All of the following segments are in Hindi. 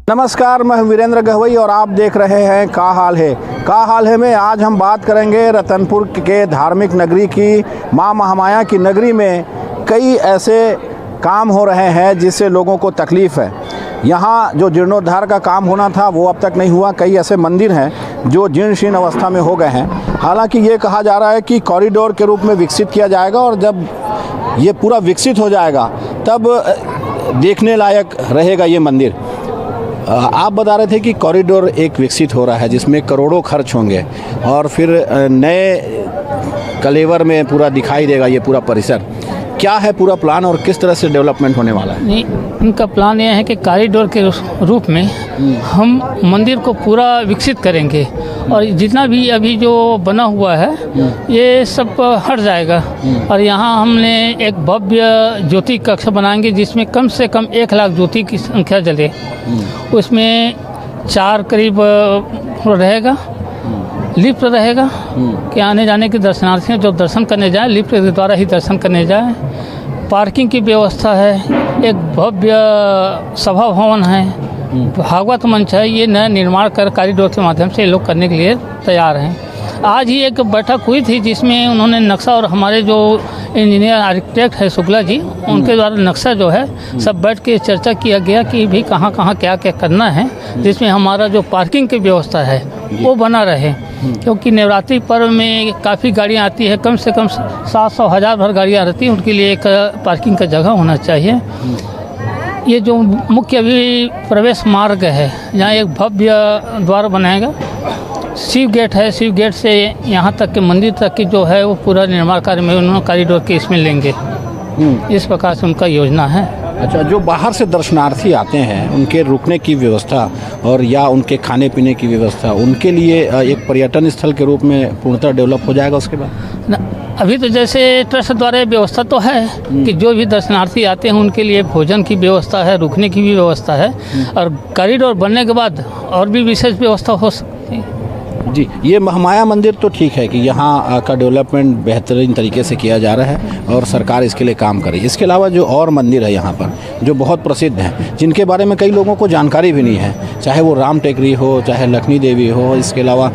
नमस्कार, मैं वीरेंद्र गहवई और आप देख रहे हैं का हाल है में आज हम बात करेंगे रतनपुर के धार्मिक नगरी की मां महामाया की नगरी में कई ऐसे काम हो रहे हैं जिससे लोगों को तकलीफ़ है। यहाँ जो जीर्णोद्धार का काम होना था वो अब तक नहीं हुआ। कई ऐसे मंदिर हैं जो जीर्ण शीर्ण अवस्था में हो गए हैं। हालांकि ये कहा जा रहा है कि कॉरिडोर के रूप में विकसित किया जाएगा और जब ये पूरा विकसित हो जाएगा तब देखने लायक रहेगा ये मंदिर। आप बता रहे थे कि कॉरिडोर एक विकसित हो रहा है जिसमें करोड़ों खर्च होंगे और फिर नए कलेवर में पूरा दिखाई देगा ये पूरा परिसर। क्या है पूरा प्लान और किस तरह से डेवलपमेंट होने वाला है? नहीं, इनका प्लान यह है कि कॉरिडोर के रूप में हम मंदिर को पूरा विकसित करेंगे और जितना भी अभी जो बना हुआ है ये सब हट जाएगा और यहाँ हमने एक भव्य ज्योति कक्ष बनाएंगे जिसमें कम से कम 1 लाख ज्योति की संख्या जले। उसमें 4 करीब रहेगा, लिफ्ट रहेगा कि आने जाने के दर्शनार्थी जो दर्शन करने जाए लिफ्ट के द्वारा ही दर्शन करने जाए। पार्किंग की व्यवस्था है, एक भव्य सभा भवन है, भागवत मंच है। ये नया निर्माण कर कॉरिडोर के माध्यम से ये लोग करने के लिए तैयार हैं। आज ही एक बैठक हुई थी जिसमें उन्होंने नक्शा और हमारे जो इंजीनियर आर्किटेक्ट है शुक्ला जी उनके द्वारा नक्शा जो है सब बैठ के चर्चा किया गया कि भी कहाँ कहाँ क्या क्या करना है, जिसमें हमारा जो पार्किंग की व्यवस्था है वो बना रहे। क्योंकि नवरात्रि पर्व में काफ़ी गाड़ियाँ आती है, कम से कम 700 1000 भर गाड़ियाँ रहती हैं, उनके लिए एक पार्किंग का जगह होना चाहिए। ये जो मुख्य अभी प्रवेश मार्ग है यहाँ एक भव्य द्वार बनाएगा। शिव गेट है, शिव गेट से यहाँ तक के मंदिर तक की जो है वो पूरा निर्माण कार्य में उन्होंने कॉरिडोर के इसमें लेंगे। इस प्रकार से उनका योजना है। अच्छा, जो बाहर से दर्शनार्थी आते हैं उनके रुकने की व्यवस्था और या उनके खाने पीने की व्यवस्था उनके लिए एक पर्यटन स्थल के रूप में पूर्णतः डेवलप हो जाएगा उसके बाद? अभी तो जैसे ट्रस्ट द्वारा व्यवस्था तो है कि जो भी दर्शनार्थी आते हैं उनके लिए भोजन की व्यवस्था है, रुकने की भी व्यवस्था है और कॉरिडोर बनने के बाद और भी विशेष व्यवस्था हो सकती है। जी, ये महामाया मंदिर तो ठीक है कि यहाँ का डेवलपमेंट बेहतरीन तरीके से किया जा रहा है और सरकार इसके लिए काम कर रही है। इसके अलावा जो और मंदिर है यहाँ पर जो बहुत प्रसिद्ध हैं, जिनके बारे में कई लोगों को जानकारी भी नहीं है, चाहे वो राम टेकरी हो, चाहे लक्ष्मी देवी हो, इसके अलावा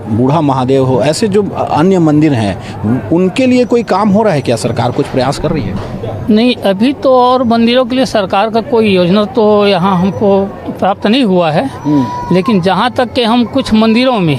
बूढ़ा महादेव हो, ऐसे जो अन्य मंदिर हैं उनके लिए कोई काम हो रहा है क्या? सरकार कुछ प्रयास कर रही है? नहीं, अभी तो और मंदिरों के लिए सरकार का कोई योजना तो यहाँ हमको प्राप्त नहीं हुआ है, लेकिन जहाँ तक कि हम कुछ मंदिरों में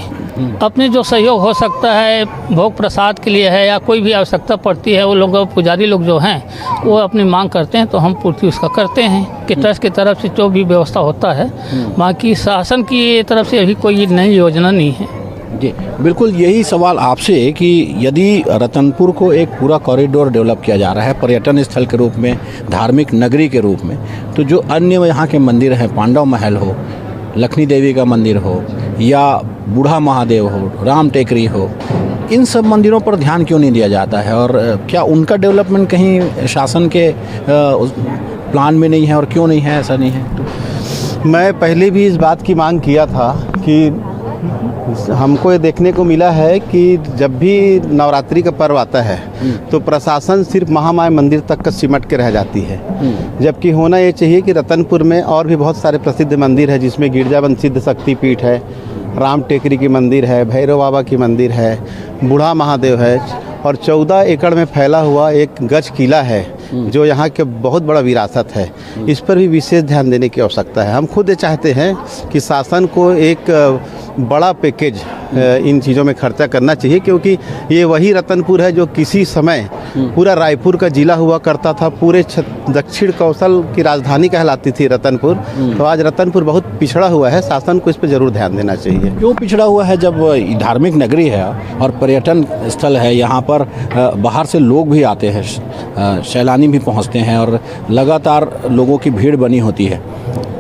अपने जो सहयोग हो सकता है, भोग प्रसाद के लिए है या कोई भी आवश्यकता पड़ती है, वो लोग पुजारी लोग जो हैं वो अपनी मांग करते हैं तो हम पूर्ति उसका करते हैं कि ट्रस्ट की तरफ से जो भी व्यवस्था होता है। बाकी शासन की तरफ से अभी कोई नई योजना नहीं है। जी बिल्कुल, यही सवाल आपसे कि यदि रतनपुर को एक पूरा कॉरिडोर डेवलप किया जा रहा है पर्यटन स्थल के रूप में, धार्मिक नगरी के रूप में, तो जो अन्य यहाँ के मंदिर हैं, पांडव महल हो, लक्ष्मी देवी का मंदिर हो या बूढ़ा महादेव हो, राम टेकरी हो, इन सब मंदिरों पर ध्यान क्यों नहीं दिया जाता है और क्या उनका डेवलपमेंट कहीं शासन के प्लान में नहीं है और क्यों नहीं है? ऐसा नहीं है। मैं पहले भी इस बात की मांग किया था कि हमको ये देखने को मिला है कि जब भी नवरात्रि का पर्व आता है तो प्रशासन सिर्फ महामाया मंदिर तक का सिमट के रह जाती है, जबकि होना ये चाहिए कि रतनपुर में और भी बहुत सारे प्रसिद्ध मंदिर है जिसमें गिरजावन सिद्ध शक्तिपीठ है, राम टेकरी की मंदिर है, भैरव बाबा की मंदिर है, बूढ़ा महादेव है और 14 एकड़ में फैला हुआ एक गज किला है जो यहाँ के बहुत बड़ा विरासत है। इस पर भी विशेष ध्यान देने की आवश्यकता है। हम खुद ये चाहते हैं कि शासन को एक बड़ा पैकेज इन चीज़ों में खर्चा करना चाहिए, क्योंकि ये वही रतनपुर है जो किसी समय पूरा रायपुर का जिला हुआ करता था, पूरे दक्षिण कौशल की राजधानी कहलाती थी रतनपुर। तो आज रतनपुर बहुत पिछड़ा हुआ है, शासन को इस पर ज़रूर ध्यान देना चाहिए। क्यों पिछड़ा हुआ है? जब धार्मिक नगरी है और पर्यटन स्थल है, यहाँ पर बाहर से लोग भी आते हैं, सैलानी भी पहुँचते हैं और लगातार लोगों की भीड़ बनी होती है।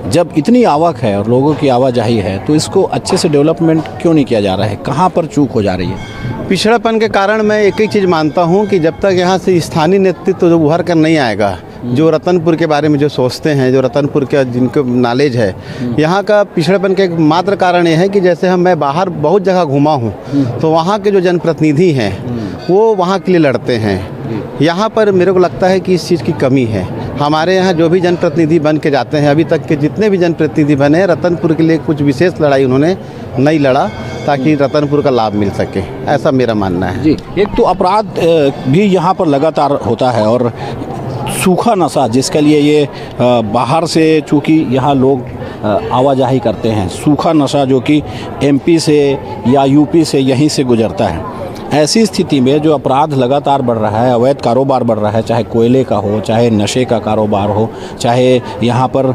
जब इतनी आवक है और लोगों की आवाजाही है तो इसको अच्छे से डेवलपमेंट क्यों नहीं किया जा रहा है? कहाँ पर चूक हो जा रही है? पिछड़ापन के कारण मैं एक ही चीज़ मानता हूँ कि जब तक यहाँ से स्थानीय नेतृत्व जो उभर कर नहीं आएगा, जो रतनपुर के बारे में जो सोचते हैं, जो रतनपुर का जिनको नॉलेज है, यहाँ का पिछड़ेपन का एक मात्र कारण ये है कि जैसे मैं बाहर बहुत जगह घूमा हूँ तो वहाँ के जो जनप्रतिनिधि हैं वो वहाँ के लिए लड़ते हैं। यहाँ पर मेरे को लगता है कि इस चीज़ की कमी है। हमारे यहाँ जो भी जनप्रतिनिधि बन के जाते हैं, अभी तक के जितने भी जनप्रतिनिधि बने हैं, रतनपुर के लिए कुछ विशेष लड़ाई उन्होंने नहीं लड़ा ताकि रतनपुर का लाभ मिल सके, ऐसा मेरा मानना है। जी, एक तो अपराध भी यहाँ पर लगातार होता है और सूखा नशा जिसके लिए ये बाहर से चूँकि यहाँ लोग आवाजाही करते हैं, सूखा नशा जो कि एमपी से या यूपी से यहीं से गुजरता है, ऐसी स्थिति में जो अपराध लगातार बढ़ रहा है, अवैध कारोबार बढ़ रहा है, चाहे कोयले का हो, चाहे नशे का कारोबार हो, चाहे यहाँ पर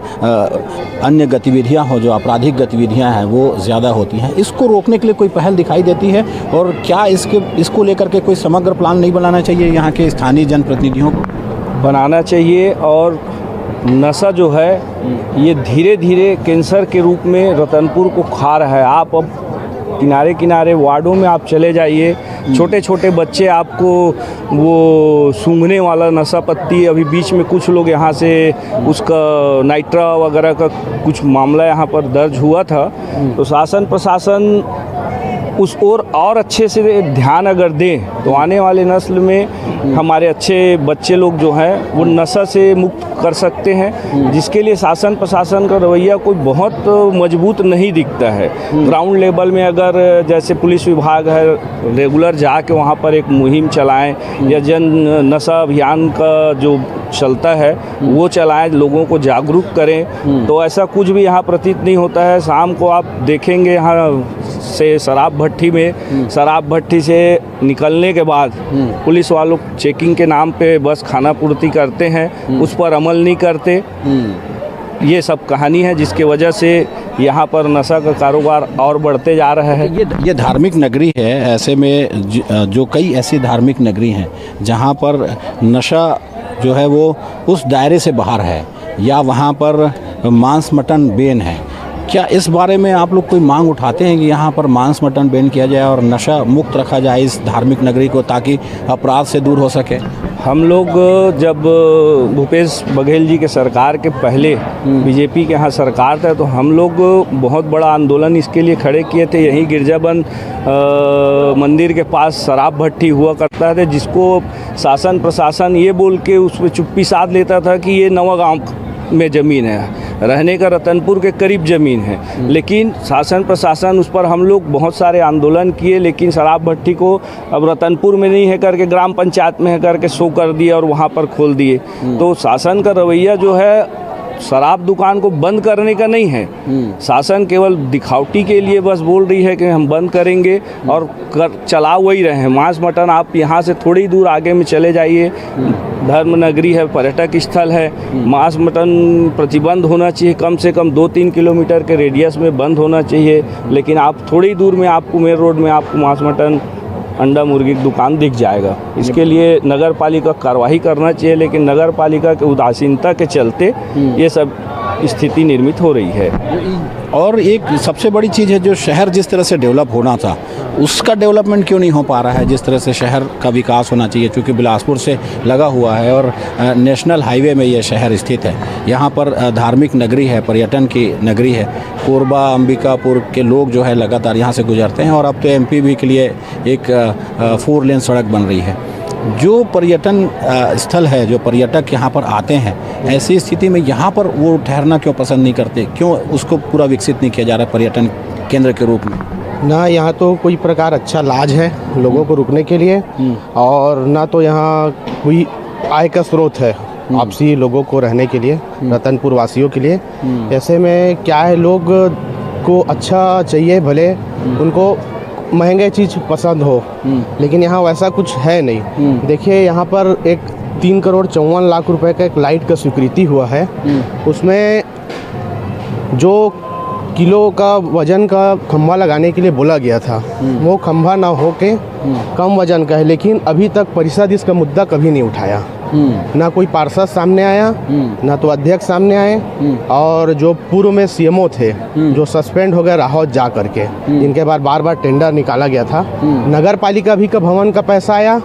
अन्य गतिविधियाँ हो, जो आपराधिक गतिविधियाँ हैं वो ज़्यादा होती हैं, इसको रोकने के लिए कोई पहल दिखाई देती है? और क्या इसको लेकर के कोई समग्र प्लान नहीं बनाना चाहिए यहाँ के स्थानीय जनप्रतिनिधियों को? बनाना चाहिए। और नशा जो है ये धीरे धीरे कैंसर के रूप में रतनपुर को खा रहा है। आप अब किनारे किनारे वार्डों में आप चले जाइए, छोटे छोटे बच्चे आपको वो सूंघने वाला नशा पत्ती, अभी बीच में कुछ लोग यहाँ से उसका नाइट्रा वगैरह का कुछ मामला यहाँ पर दर्ज हुआ था। तो शासन प्रशासन उस और अच्छे से ध्यान अगर दें तो आने वाले नस्ल में हमारे अच्छे बच्चे लोग जो हैं वो नशा से मुक्त कर सकते हैं, जिसके लिए शासन प्रशासन का रवैया कोई बहुत मजबूत नहीं दिखता है। ग्राउंड लेवल में अगर जैसे पुलिस विभाग है रेगुलर जाके वहाँ पर एक मुहिम चलाएं या जन नशा अभियान का जो चलता है वो चलाएं, लोगों को जागरूक करें, तो ऐसा कुछ भी यहाँ प्रतीत नहीं होता है। शाम को आप देखेंगे यहाँ से शराब भट्टी से निकलने के बाद पुलिस वालों चेकिंग के नाम पे बस खाना पूर्ति करते हैं, उस पर अमल नहीं करते। ये सब कहानी है जिसके वजह से यहाँ पर नशा का कारोबार और बढ़ते जा रहा है। ये धार्मिक नगरी है, ऐसे में जो कई ऐसी धार्मिक नगरी हैं जहाँ पर नशा जो है वो उस दायरे से बाहर है या वहाँ पर मांस मटन बैन है, क्या इस बारे में आप लोग कोई मांग उठाते हैं कि यहाँ पर मांस मटन बैन किया जाए और नशा मुक्त रखा जाए इस धार्मिक नगरी को, ताकि अपराध से दूर हो सके? हम लोग जब भूपेश बघेल जी के सरकार के पहले बीजेपी के यहाँ सरकार था तो हम लोग बहुत बड़ा आंदोलन इसके लिए खड़े किए थे। यहीं गिरजाबंद मंदिर के पास शराब भट्टी हुआ करता था, जिसको शासन प्रशासन ये बोल के उस पर चुप्पी साध लेता था कि ये नवा गाँव में ज़मीन है, रहने का रतनपुर के करीब ज़मीन है। लेकिन शासन प्रशासन उस पर हम लोग बहुत सारे आंदोलन किए, लेकिन शराब भट्टी को अब रतनपुर में नहीं है करके ग्राम पंचायत में है करके शो कर दिया और वहाँ पर खोल दिए। तो शासन का रवैया जो है शराब दुकान को बंद करने का नहीं है, शासन केवल दिखावटी के लिए बस बोल रही है कि हम बंद करेंगे और चला वही रहे हैं। मांस मटन आप यहाँ से थोड़ी दूर आगे में चले जाइए, धर्म नगरी है, पर्यटक स्थल है, मांस मटन प्रतिबंध होना चाहिए, कम से कम 2-3 किलोमीटर के रेडियस में बंद होना चाहिए। लेकिन आप थोड़ी दूर में आपको मेन रोड में आपको मांस मटन अंडा मुर्गी की दुकान दिख जाएगा। इसके लिए नगर पालिका कार्रवाई करना चाहिए, लेकिन नगर पालिका के उदासीनता के चलते ये सब स्थिति निर्मित हो रही है। और एक सबसे बड़ी चीज़ है, जो शहर जिस तरह से डेवलप होना था उसका डेवलपमेंट क्यों नहीं हो पा रहा है, जिस तरह से शहर का विकास होना चाहिए, क्योंकि बिलासपुर से लगा हुआ है और नेशनल हाईवे में ये शहर स्थित है। यहाँ पर धार्मिक नगरी है, पर्यटन की नगरी है, कोरबा अंबिकापुर के लोग जो है लगातार यहाँ से गुजरते हैं और अब तो एमपी के लिए एक 4 लेन सड़क बन रही है। जो पर्यटन स्थल है, जो पर्यटक यहाँ पर आते हैं, ऐसी स्थिति में यहाँ पर वो ठहरना क्यों पसंद नहीं करते, क्यों उसको पूरा विकसित नहीं किया जा रहा है पर्यटन केंद्र के रूप में? ना यहाँ तो कोई प्रकार अच्छा लाज है लोगों को रुकने के लिए, और ना तो यहाँ कोई आय का स्रोत है आपसी लोगों को रहने के लिए, रतनपुर वासियों के लिए। ऐसे में क्या है, लोग को अच्छा चाहिए, भले उनको महंगे चीज़ पसंद हो, लेकिन यहाँ वैसा कुछ है नहीं। देखिए यहाँ पर एक 3,54,00,000 रुपए का एक लाइट का स्वीकृति हुआ है, उसमें जो किलो का वजन का खंभा लगाने के लिए बोला गया था वो खंभा ना हो के कम वजन का है, लेकिन अभी तक परिषद इसका मुद्दा कभी नहीं उठाया। ना कोई पार्षद सामने आया, ना तो अध्यक्ष सामने आए, और जो पूर्व में सीएमओ थे जो सस्पेंड हो गए राहौत जा करके, इनके बाद बार बार टेंडर निकाला गया था, नगर पालिका भी का भवन का पैसा आया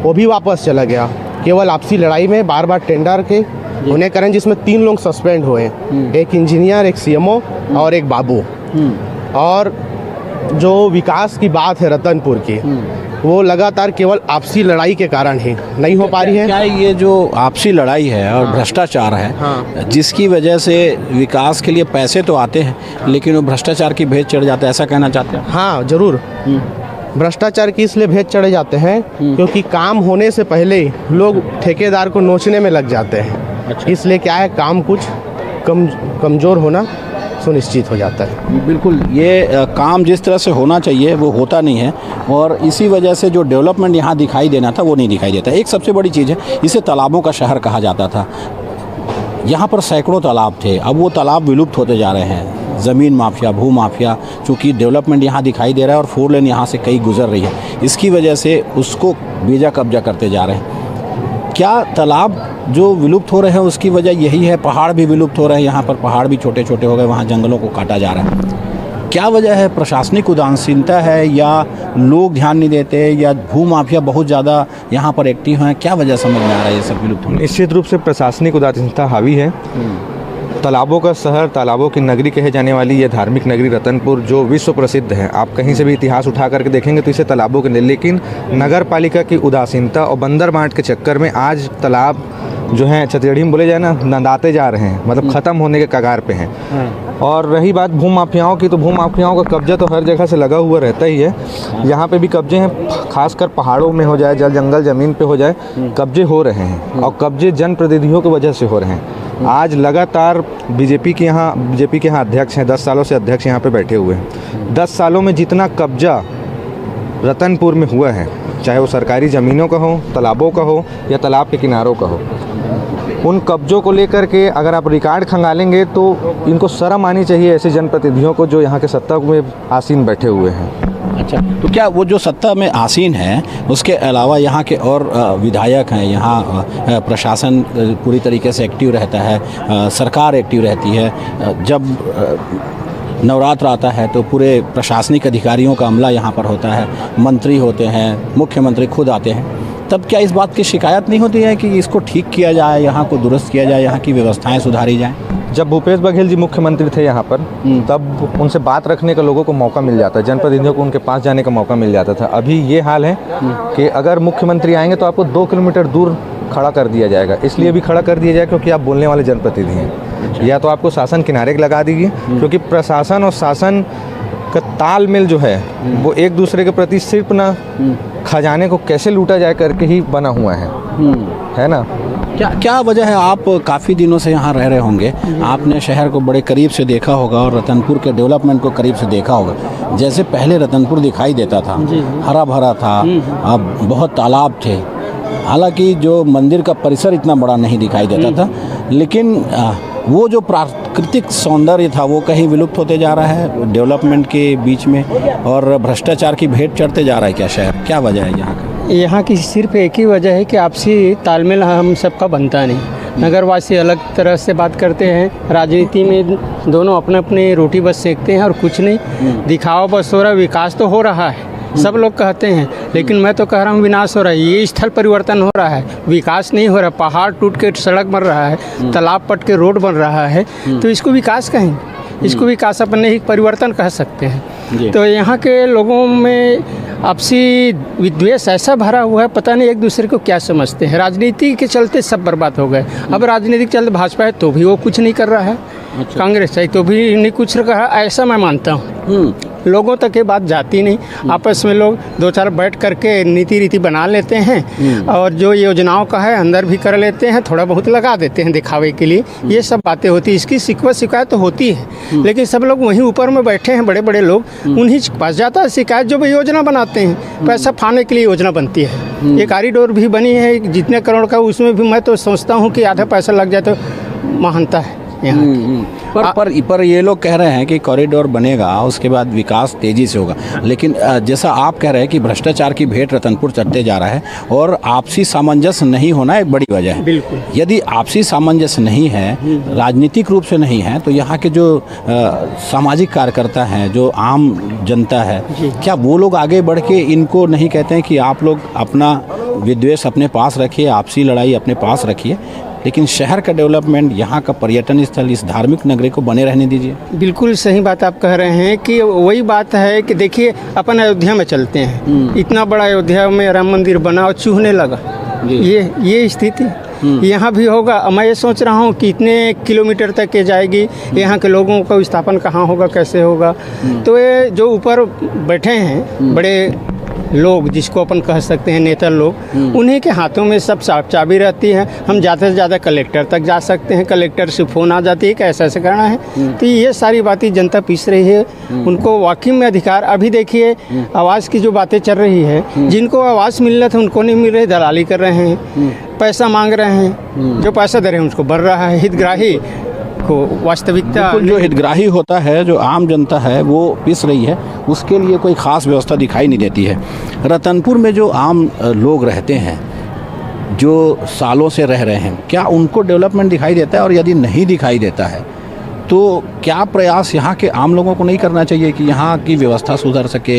वो भी वापस चला गया, केवल आपसी लड़ाई में बार बार टेंडर के होने कारण, जिसमें 3 लोग सस्पेंड हुए, एक इंजीनियर, एक सीएमओ और एक बाबू। और जो विकास की बात है रतनपुर की, वो लगातार केवल आपसी लड़ाई के कारण ही नहीं हो पा रही है। क्या ये जो आपसी लड़ाई है और भ्रष्टाचार है, जिसकी वजह से विकास के लिए पैसे तो आते हैं लेकिन वो भ्रष्टाचार की भेंट चढ़ जाता है, ऐसा कहना चाहते हैं? हाँ जरूर, भ्रष्टाचार की इसलिए भेंट चढ़े जाते हैं क्योंकि काम होने से पहले ही लोग ठेकेदार को नोचने में लग जाते हैं। इसलिए क्या है, काम कुछ कमज़ोर होना सुनिश्चित हो जाता है। बिल्कुल, ये काम जिस तरह से होना चाहिए वो होता नहीं है और इसी वजह से जो डेवलपमेंट यहाँ दिखाई देना था वो नहीं दिखाई देता। एक सबसे बड़ी चीज़ है, इसे तालाबों का शहर कहा जाता था। यहाँ पर सैकड़ों तालाब थे, अब वो तालाब विलुप्त होते जा रहे हैं। ज़मीन माफिया, भू माफिया, चूँकि डेवलपमेंट यहाँ दिखाई दे रहा है और 4 लेन यहाँ से कई गुजर रही है, इसकी वजह से उसको बेजा कब्जा करते जा रहे हैं। क्या तालाब जो विलुप्त हो रहे हैं उसकी वजह यही है? पहाड़ भी विलुप्त हो रहे हैं, यहाँ पर पहाड़ भी छोटे छोटे हो गए, वहाँ जंगलों को काटा जा रहा है। क्या वजह है? प्रशासनिक उदासीनता है या लोग ध्यान नहीं देते या भू माफिया बहुत ज़्यादा यहाँ पर एक्टिव हैं? क्या वजह समझ में आ रहा है ये सब विलुप्त होने? निश्चित रूप से प्रशासनिक उदासीनता हावी है। तालाबों का शहर, तालाबों की नगरी कहे जाने वाली ये धार्मिक नगरी रतनपुर जो विश्व प्रसिद्ध है, आप कहीं से भी इतिहास उठा करके देखेंगे तो इसे तालाबों के, लेकिन नगर पालिका की उदासीनता और बंदर बांट के चक्कर में आज तालाब जो हैं छत्तीसगढ़ी में बोले जाए ना, नंदाते जा रहे हैं, मतलब ख़त्म होने के कगार पे हैं। और रही बात भू माफियाओं की, तो भू माफियाओं का कब्जा तो हर जगह से लगा हुआ रहता ही है। यहाँ पे भी कब्जे हैं, खासकर पहाड़ों में हो जाए, जंगल ज़मीन पे हो जाए, कब्जे हो रहे हैं और कब्जे जनप्रतिनिधियों की वजह से हो रहे हैं। आज लगातार बीजेपी के यहाँ अध्यक्ष हैं, 10 सालों से अध्यक्ष यहाँ पे बैठे हुए हैं। 10 सालों में जितना कब्जा रतनपुर में हुआ है, चाहे वो सरकारी ज़मीनों का हो, तालाबों का हो या तालाब के किनारों का हो, उन कब्जों को लेकर के अगर आप रिकॉर्ड खंगालेंगे तो इनको शर्म आनी चाहिए ऐसे जनप्रतिनिधियों को जो यहाँ के सत्ता में आसीन बैठे हुए हैं। अच्छा, तो क्या वो जो सत्ता में आसीन है उसके अलावा यहाँ के और विधायक हैं, यहाँ प्रशासन पूरी तरीके से एक्टिव रहता है, सरकार एक्टिव रहती है, जब नवरात्र आता है तो पूरे प्रशासनिक अधिकारियों का अमला यहाँ पर होता है, मंत्री होते हैं, मुख्यमंत्री खुद आते हैं, तब क्या इस बात की शिकायत नहीं होती है कि इसको ठीक किया जाए, यहाँ को दुरुस्त किया जाए, यहाँ की व्यवस्थाएं सुधारी जाएं? जब भूपेश बघेल जी मुख्यमंत्री थे यहाँ पर, तब उनसे बात रखने का लोगों को मौका मिल जाता है, जनप्रतिनिधियों को उनके पास जाने का मौका मिल जाता था। अभी ये हाल है कि अगर मुख्यमंत्री आएंगे तो आपको 2 किलोमीटर दूर खड़ा कर दिया जाएगा। इसलिए भी खड़ा कर दिया जाएगा क्योंकि आप बोलने वाले जनप्रतिनिधि हैं। या तो आपको शासन किनारे लगा दीजिए, क्योंकि प्रशासन और शासन का तालमेल जो है वो एक दूसरे के प्रति सिर्फ ना खजाने को कैसे लूटा जाए करके ही बना हुआ है ना। क्या वजह है? आप काफ़ी दिनों से यहाँ रह रहे होंगे, आपने शहर को बड़े करीब से देखा होगा और रतनपुर के डेवलपमेंट को करीब से देखा होगा। जैसे पहले रतनपुर दिखाई देता था, हरा भरा था, अब बहुत तालाब थे, हालांकि जो मंदिर का परिसर इतना बड़ा नहीं दिखाई देता था, लेकिन वो जो प्राकृतिक सौंदर्य था वो कहीं विलुप्त होते जा रहा है डेवलपमेंट के बीच में, और भ्रष्टाचार की भेंट चढ़ते जा रहा है क्या शहर? क्या वजह है यहाँ का? यहाँ की सिर्फ एक ही वजह है कि आपसी तालमेल हम सबका बनता नहीं। नगरवासी अलग तरह से बात करते हैं, राजनीति में दोनों अपने अपने रोटी बस सेकते हैं और कुछ नहीं, दिखावा बस हो रहा है। विकास तो हो रहा है, सब लोग कहते हैं, लेकिन मैं तो कह रहा हूँ विनाश हो रहा है। ये स्थल परिवर्तन हो रहा है, विकास नहीं हो रहा। पहाड़ टूट के सड़क बन रहा है, तालाब पट के रोड बन रहा है, तो इसको विकास कहेंगे? इसको विकास अपने ही परिवर्तन कह सकते हैं। तो यहाँ के लोगों में आपसी विद्वेष ऐसा भरा हुआ है, पता नहीं एक दूसरे को क्या समझते हैं। राजनीति के चलते सब बर्बाद हो गए। अब राजनीति के चलते भाजपा है तो भी वो कुछ नहीं कर रहा है, कांग्रेस है तो भी नहीं कुछ कर रहा है, ऐसा मैं मानता हूँ। लोगों तक ये बात जाती नहीं, आपस में लोग 2-4 बैठ करके नीति रीति बना लेते हैं और जो योजनाओं का है अंदर भी कर लेते हैं, थोड़ा बहुत लगा देते हैं दिखावे के लिए। ये सब बातें होती है, इसकी शिकायत तो होती है, लेकिन सब लोग वहीं ऊपर में बैठे हैं, बड़े बड़े लोग, उन्हीं के पास जाता है शिकायत। जो भी योजना बनाते हैं, पैसा फाने के लिए योजना बनती है। ये कॉरिडोर भी बनी है जितने करोड़ का, उसमें भी मैं तो सोचता हूँ कि आधा पैसा लग जाए तो महानता है यहाँ। पर ये लोग कह रहे हैं कि कॉरिडोर बनेगा उसके बाद विकास तेजी से होगा, लेकिन जैसा आप कह रहे हैं कि भ्रष्टाचार की भेंट रतनपुर चढ़ते जा रहा है और आपसी सामंजस्य नहीं होना एक बड़ी वजह है। बिल्कुल, यदि आपसी सामंजस्य नहीं है, राजनीतिक रूप से नहीं है, तो यहाँ के जो सामाजिक कार्यकर्ता हैं, जो आम जनता है, क्या वो लोग आगे बढ़ के इनको नहीं कहते हैं कि आप लोग अपना विद्वेष अपने पास रखिए, आपसी लड़ाई अपने पास रखिए? लेकिन शहर का डेवलपमेंट, यहाँ का पर्यटन स्थल, इस धार्मिक नगरी को बने रहने दीजिए। बिल्कुल सही बात आप कह रहे हैं कि वही बात है कि देखिए अपन अयोध्या में चलते हैं, इतना बड़ा अयोध्या में राम मंदिर बना और चूहने लगा, ये स्थिति यहाँ भी होगा। मैं ये सोच रहा हूँ कि इतने किलोमीटर तक के जाएगी, यहाँ के लोगों का विस्थापन कहाँ होगा, कैसे होगा। तो ये जो ऊपर बैठे हैं बड़े लोग, जिसको अपन कह सकते हैं नेता लोग, उन्हीं के हाथों में सब चाबी रहती है। हम ज़्यादा से ज़्यादा कलेक्टर तक जा सकते हैं, कलेक्टर से फ़ोन आ जाती है कि ऐसा ऐसा करना है। तो ये सारी बातें जनता पीस रही है, उनको वाकई में अधिकार। अभी देखिए आवाज़ की जो बातें चल रही है, जिनको आवाज़ मिलना था उनको नहीं मिल रही, दलाली कर रहे हैं, पैसा मांग रहे हैं, जो पैसा दे रहे हैं उसको बढ़ रहा है, हितग्राही को वास्तविकता। जो हितग्राही होता है, जो आम जनता है वो पिस रही है, उसके लिए कोई ख़ास व्यवस्था दिखाई नहीं देती है। रतनपुर में जो आम लोग रहते हैं, जो सालों से रह रहे हैं, क्या उनको डेवलपमेंट दिखाई देता है? और यदि नहीं दिखाई देता है तो क्या प्रयास यहाँ के आम लोगों को नहीं करना चाहिए कि यहाँ की व्यवस्था सुधर सके,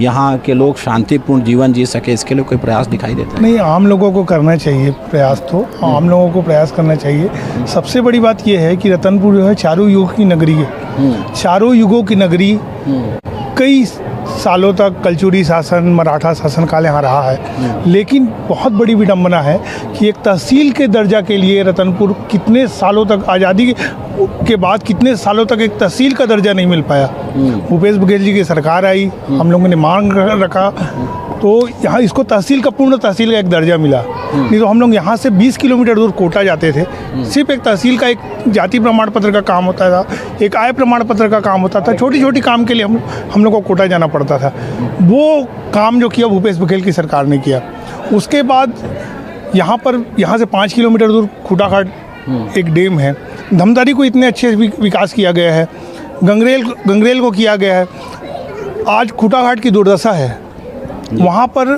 यहाँ के लोग शांतिपूर्ण जीवन जी सके? इसके लिए कोई प्रयास दिखाई देता है? नहीं, आम लोगों को करना चाहिए प्रयास, तो आम लोगों को प्रयास करना चाहिए। सबसे बड़ी बात यह है कि रतनपुर जो है चारों युग की नगरी है, चारों युगों की नगरी। कई सालों तक कलचुरी शासन, मराठा शासन काल यहाँ रहा है, लेकिन बहुत बड़ी विडंबना है कि एक तहसील के दर्जा के लिए रतनपुर कितने सालों तक, आज़ादी के बाद कितने सालों तक एक तहसील का दर्जा नहीं मिल पाया। भूपेश बघेल जी की सरकार आई, हम लोगों ने मांग रखा, तो यहाँ इसको तहसील का, पूर्ण तहसील का एक दर्जा मिला। नहीं तो हम लोग यहाँ से 20 किलोमीटर दूर कोटा जाते थे, सिर्फ एक तहसील का एक जाति प्रमाण पत्र का काम होता था, एक आय प्रमाण पत्र का काम होता था, छोटी छोटी काम के लिए हम लोग को कोटा जाना पड़ता था। वो काम जो किया विपेश बघेल की सरकार ने किया। उसके बाद यहाँ से 5 किलोमीटर दूर खूटाघाट एक डैम है। धमदारी को इतने अच्छे विकास किया गया है, गंगरेल को किया गया है। आज खूटाघाट की दुर्दशा है। वहाँ पर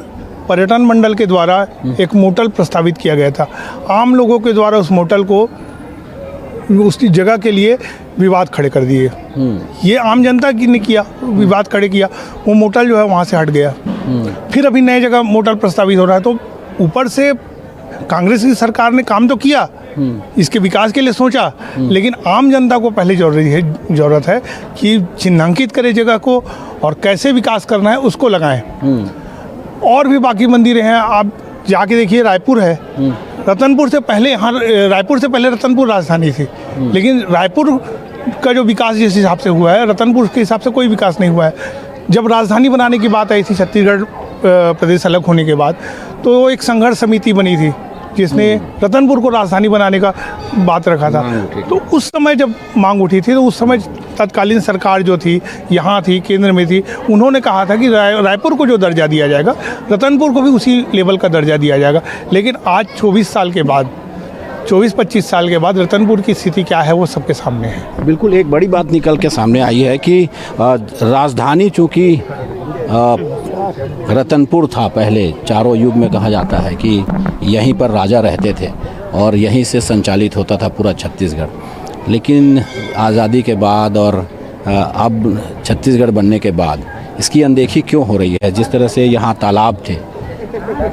पर्यटन मंडल के द्वारा एक मोटल प्रस्तावित किया गया था। आम लोगों के द्वारा उस मोटल को, उसकी जगह के लिए विवाद खड़े कर दिए। ये आम जनता की ने किया, विवाद खड़े किया, वो मोटल जो है वहाँ से हट गया। फिर अभी नई जगह मोटल प्रस्तावित हो रहा है। तो ऊपर से कांग्रेस की सरकार ने काम तो किया, इसके विकास के लिए सोचा, लेकिन आम जनता को पहले ज़रूरत है कि चिन्हांकित करे जगह को और कैसे विकास करना है उसको लगाएं। और भी बाकी मंदिर हैं, आप जाके देखिए। रायपुर है, रतनपुर से पहले यहाँ, रायपुर से पहले रतनपुर राजधानी थी, लेकिन रायपुर का जो विकास जिस हिसाब से हुआ है, रतनपुर के हिसाब से कोई विकास नहीं हुआ है। जब राजधानी बनाने की बात आई थी, छत्तीसगढ़ प्रदेश अलग होने के बाद, तो एक संघर्ष समिति बनी थी जिसने रतनपुर को राजधानी बनाने का बात रखा था। तो उस समय जब मांग उठी थी, तो उस समय तत्कालीन सरकार जो थी, यहाँ थी, केंद्र में थी, उन्होंने कहा था कि रायपुर को जो दर्जा दिया जाएगा, रतनपुर को भी उसी लेवल का दर्जा दिया जाएगा। लेकिन आज 24 साल के बाद, 24-25 साल के बाद रतनपुर की स्थिति क्या है वो सबके सामने है। बिल्कुल एक बड़ी बात निकल के सामने आई है कि राजधानी चूँकि रतनपुर था पहले, चारों युग में कहा जाता है कि यहीं पर राजा रहते थे और यहीं से संचालित होता था पूरा छत्तीसगढ़। लेकिन आज़ादी के बाद और अब छत्तीसगढ़ बनने के बाद इसकी अनदेखी क्यों हो रही है? जिस तरह से यहाँ तालाब थे,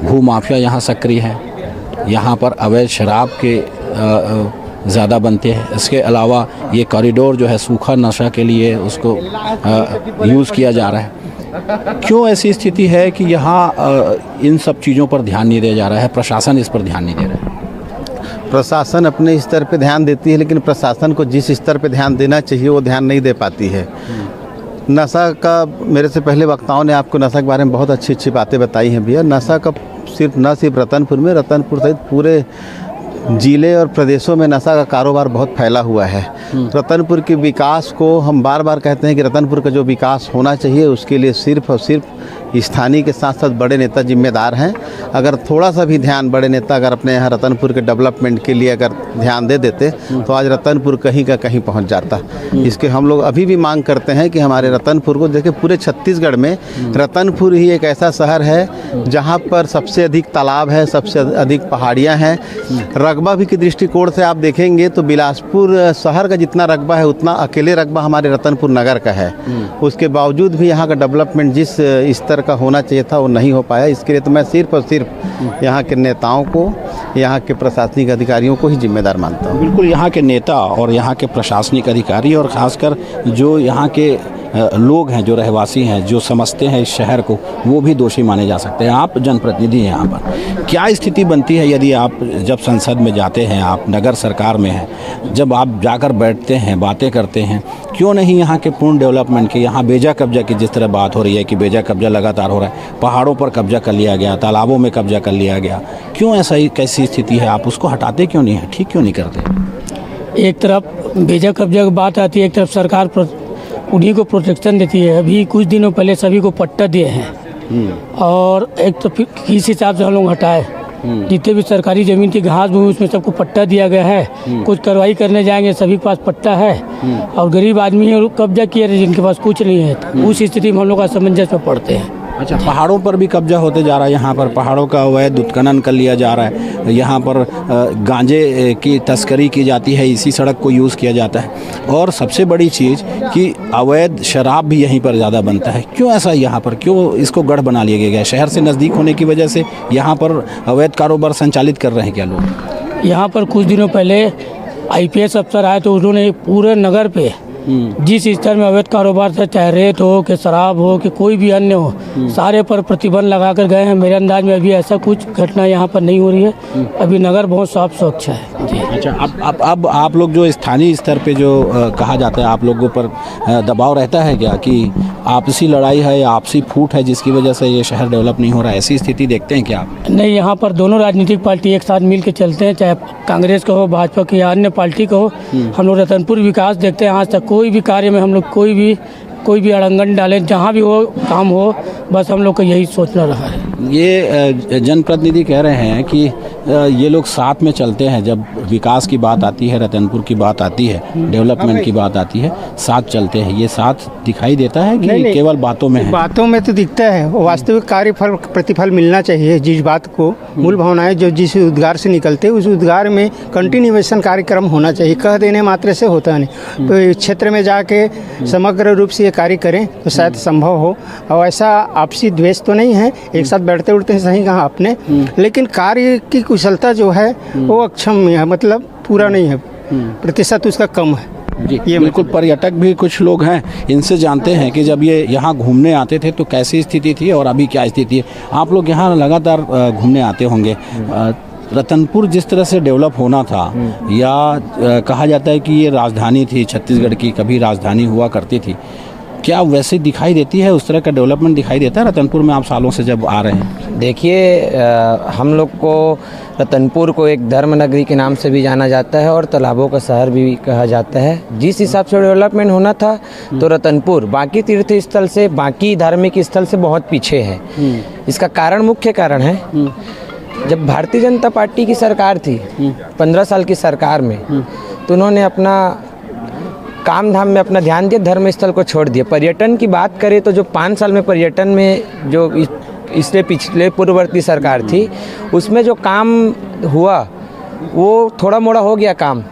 भू माफिया यहाँ सक्रिय है, यहाँ पर अवैध शराब के ज़्यादा बनते हैं। इसके अलावा ये कॉरिडोर जो है सूखा नशा के लिए उसको यूज़ किया जा रहा है। क्यों ऐसी स्थिति है कि यहाँ इन सब चीज़ों पर ध्यान नहीं दिया जा रहा है? प्रशासन इस पर ध्यान नहीं दे रहा है। प्रशासन अपने स्तर पे ध्यान देती है, लेकिन प्रशासन को जिस स्तर पे ध्यान देना चाहिए वो ध्यान नहीं दे पाती है। नशा का, मेरे से पहले वक्ताओं ने आपको नशा के बारे में बहुत अच्छी अच्छी बातें बताई हैं भैया। नशा का न सिर्फ रतनपुर में, रतनपुर सहित पूरे जिले और प्रदेशों में नशा का कारोबार बहुत फैला हुआ है। रतनपुर के विकास को हम बार बार कहते हैं कि रतनपुर का जो विकास होना चाहिए उसके लिए सिर्फ और सिर्फ स्थानीय के साथ साथ बड़े नेता जिम्मेदार हैं। अगर थोड़ा सा भी ध्यान बड़े नेता अगर अपने यहाँ रतनपुर के डेवलपमेंट के लिए अगर ध्यान दे देते तो आज रतनपुर कहीं का कहीं पहुँच जाता। इसके हम लोग अभी भी मांग करते हैं कि हमारे रतनपुर को, देखिए पूरे छत्तीसगढ़ में रतनपुर ही एक ऐसा शहर है जहाँ पर सबसे अधिक तालाब है, सबसे अधिक पहाड़ियाँ हैं। रकबा भी के दृष्टिकोण से आप देखेंगे तो बिलासपुर शहर का जितना रकबा है उतना अकेले रकबा हमारे रतनपुर नगर का है। उसके बावजूद भी यहाँ का डेवलपमेंट जिस स्तर का होना चाहिए था वो नहीं हो पाया। इसके लिए तो मैं सिर्फ और सिर्फ यहाँ के नेताओं को, यहाँ के प्रशासनिक अधिकारियों को ही जिम्मेदार मानता हूँ। बिल्कुल, यहाँ के नेता और यहाँ के प्रशासनिक अधिकारी और ख़ासकर जो यहाँ के लोग हैं, जो रहवासी हैं, जो समझते हैं इस शहर को, वो भी दोषी माने जा सकते हैं। आप जनप्रतिनिधि हैं यहाँ पर, क्या स्थिति बनती है यदि आप जब संसद में जाते हैं, आप नगर सरकार में हैं, जब आप जाकर बैठते हैं, बातें करते हैं, क्यों नहीं यहाँ के पूर्ण डेवलपमेंट की, यहाँ बेजा कब्जा की जिस तरह बात हो रही है कि बेजा कब्जा लगातार हो रहा है, पहाड़ों पर कब्जा कर लिया गया, तालाबों में कब्जा कर लिया गया, क्यों ऐसा ही कैसी स्थिति है? आप उसको हटाते क्यों नहीं है, ठीक क्यों नहीं करते? एक तरफ बेजा कब्जा की बात आती है, एक तरफ सरकार उन्हीं को प्रोटेक्शन देती है। अभी कुछ दिनों पहले सभी को पट्टा दिए हैं और एक तो फिर किस हिसाब से हम लोग हटाए, जितने भी सरकारी ज़मीन की घास भूमि उसमें सबको पट्टा दिया गया है। कुछ कार्रवाई करने जाएंगे, सभी के पास पट्टा है और गरीब आदमी है कब्जा किए रहे जिनके पास कुछ नहीं है। उस स्थिति में हम लोग असमंजस में पड़ते हैं। अच्छा, पहाड़ों पर भी कब्जा होते जा रहा है, यहाँ पर पहाड़ों का अवैध उत्खनन कर लिया जा रहा है, यहाँ पर गांजे की तस्करी की जाती है, इसी सड़क को यूज़ किया जाता है और सबसे बड़ी चीज़ कि अवैध शराब भी यहीं पर ज़्यादा बनता है। क्यों ऐसा यहाँ पर, क्यों इसको गढ़ बना लिया गया? शहर से नज़दीक होने की वजह से यहाँ पर अवैध कारोबार संचालित कर रहे हैं क्या लोग? यहाँ पर कुछ दिनों पहले IPS अफसर आए तो उन्होंने पूरे नगर पे जिस स्तर में अवैध कारोबार था, चाहे रेत हो कि शराब हो कि कोई भी अन्य हो, सारे पर प्रतिबंध लगा कर गए हैं। मेरे अंदाज में अभी ऐसा कुछ घटना यहाँ पर नहीं हो रही है। अभी नगर बहुत साफ स्वच्छ है जी। अच्छा, अब आप लोग जो स्थानीय स्तर पे जो कहा जाता है, आप लोगों पर दबाव रहता है क्या कि आपसी लड़ाई है या आपसी फूट है जिसकी वजह से ये शहर डेवलप नहीं हो रहा है? ऐसी स्थिति देखते हैं क्या आप? नहीं, यहाँ पर दोनों राजनीतिक पार्टी एक साथ मिल के चलते हैं, चाहे कांग्रेस का हो, भाजपा की या अन्य पार्टी का हो। हम लोग रतनपुर विकास देखते हैं। आज तक कोई भी कार्य में हम लोग कोई भी अड़ंगन डालें, जहाँ भी हो काम हो, बस हम लोग का यही सोचना रहा है। ये जनप्रतिनिधि कह रहे हैं कि ये लोग साथ में चलते हैं, जब विकास की बात आती है, रतनपुर की बात आती है, डेवलपमेंट की बात आती है, साथ चलते हैं। ये साथ दिखाई देता है कि नहीं, केवल बातों में है? बातों में तो दिखता है, वास्तविक कार्य फल प्रतिफल मिलना चाहिए। जिस बात को मूल भावनाएं जो जिस उद्गार से निकलते हैं उस उद्गार में कंटिन्यूएशन कार्यक्रम होना चाहिए। कह देने मात्र से होता नहीं। तो इस क्षेत्र में जाके समग्र रूप से ये कार्य करें तो शायद संभव हो। और ऐसा आपसी द्वेष तो नहीं है, एक साथ बैठते उठते हैं, सही कहा आपने, लेकिन कार्य की कुशलता जो है वो अक्षम है, मतलब पूरा नहीं है, प्रतिशत उसका कम है जी। ये बिल्कुल, पर्यटक भी कुछ लोग हैं, इनसे जानते हैं कि जब ये यहाँ घूमने आते थे तो कैसी स्थिति थी और अभी क्या स्थिति है। आप लोग यहाँ लगातार घूमने आते होंगे। रतनपुर जिस तरह से डेवलप होना था, या कहा जाता है कि ये राजधानी थी छत्तीसगढ़ की, कभी राजधानी हुआ करती थी, क्या वैसे दिखाई देती है? उस तरह का डेवलपमेंट दिखाई देता है रतनपुर में? आप सालों से जब आ रहे हैं। देखिए, हम लोग को रतनपुर को एक धर्म नगरी के नाम से भी जाना जाता है और तालाबों का शहर भी कहा जाता है। जिस हिसाब से डेवलपमेंट होना था तो रतनपुर बाकी तीर्थ स्थल से, बाकी धार्मिक स्थल से बहुत पीछे है। इसका कारण, मुख्य कारण है, जब भारतीय जनता पार्टी की सरकार थी 15 साल की सरकार में, तो उन्होंने अपना काम धाम में अपना ध्यान दिया, धर्म स्थल को छोड़ दिया। पर्यटन की बात करें तो जो 5 साल में पर्यटन में जो इससे पिछले पूर्ववर्ती सरकार थी, उसमें जो काम हुआ वो थोड़ा मोड़ा हो गया काम।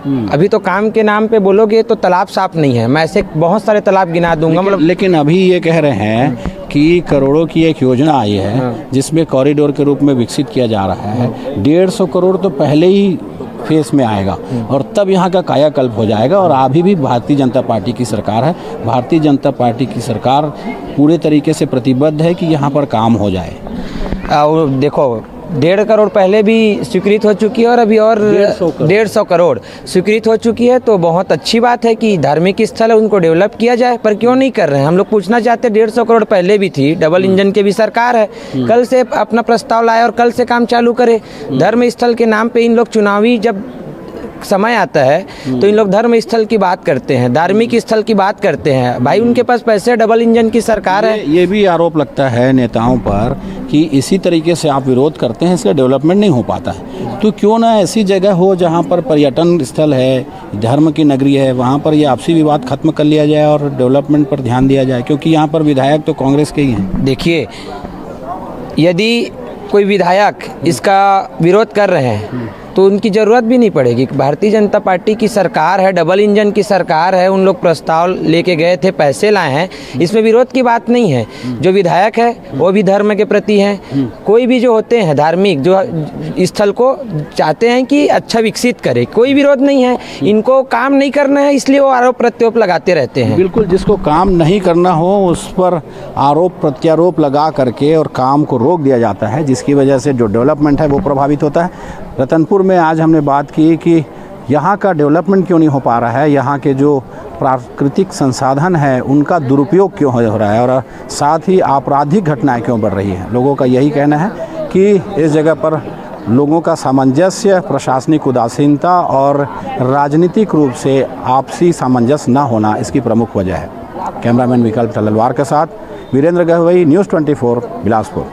अभी तो काम के नाम पे बोलोगे तो तालाब साफ नहीं है। मैं ऐसे बहुत सारे तालाब गिना दूंगा। मतलब लेकिन अभी ये कह रहे हैं कि करोड़ों की एक योजना आई है जिसमें कॉरिडोर के रूप में विकसित किया जा रहा है। 150 करोड़ तो पहले ही फेस में आएगा और तब यहाँ का कायाकल्प हो जाएगा। और अभी भी भारतीय जनता पार्टी की सरकार है। भारतीय जनता पार्टी की सरकार पूरे तरीके से प्रतिबद्ध है कि यहाँ पर काम हो जाए। और देखो, 1.5 करोड़ पहले भी स्वीकृत हो चुकी है और अभी और 150 करोड़ स्वीकृत हो चुकी है। तो बहुत अच्छी बात है कि धार्मिक स्थल है उनको डेवलप किया जाए, पर क्यों नहीं कर रहे हैं? हम लोग पूछना चाहते हैं। 150 करोड़ पहले भी थी, डबल इंजन की भी सरकार है, कल से अपना प्रस्ताव लाए और कल से काम चालू करे। धर्म स्थल के नाम पे इन लोग चुनावी जब समय आता है तो इन लोग धर्म स्थल की बात करते हैं, धार्मिक स्थल की बात करते हैं। भाई उनके पास पैसे, डबल इंजन की सरकार है। ये भी आरोप लगता है नेताओं पर कि इसी तरीके से आप विरोध करते हैं, इसलिए डेवलपमेंट नहीं हो पाता है। तो क्यों ना ऐसी जगह हो जहाँ पर पर्यटन स्थल है, धर्म की नगरी है, वहाँ पर ये आपसी विवाद खत्म कर लिया जाए और डेवलपमेंट पर ध्यान दिया जाए, क्योंकि यहाँ पर विधायक तो कांग्रेस के ही हैं। देखिए, यदि कोई विधायक इसका विरोध कर रहे हैं तो उनकी ज़रूरत भी नहीं पड़ेगी। भारतीय जनता पार्टी की सरकार है, डबल इंजन की सरकार है, उन लोग प्रस्ताव लेके गए थे, पैसे लाए हैं, इसमें विरोध की बात नहीं है। जो विधायक है वो भी धर्म के प्रति हैं, कोई भी जो होते हैं धार्मिक जो स्थल को चाहते हैं कि अच्छा विकसित करे, कोई विरोध नहीं है। इनको काम नहीं करना है इसलिए वो आरोप प्रत्यारोप लगाते रहते हैं। बिल्कुल, जिसको काम नहीं करना हो उस पर आरोप प्रत्यारोप लगा करके और काम को रोक दिया जाता है, जिसकी वजह से जो डेवलपमेंट है वो प्रभावित होता है। रतनपुर में आज हमने बात की कि यहाँ का डेवलपमेंट क्यों नहीं हो पा रहा है, यहाँ के जो प्राकृतिक संसाधन है उनका दुरुपयोग क्यों हो रहा है और साथ ही आपराधिक घटनाएं क्यों बढ़ रही हैं। लोगों का यही कहना है कि इस जगह पर लोगों का सामंजस्य, प्रशासनिक उदासीनता और राजनीतिक रूप से आपसी सामंजस्य न होना इसकी प्रमुख वजह है। कैमरामैन विकल्प तलवार के साथ वीरेंद्र गहवई, न्यूज़ 24, बिलासपुर।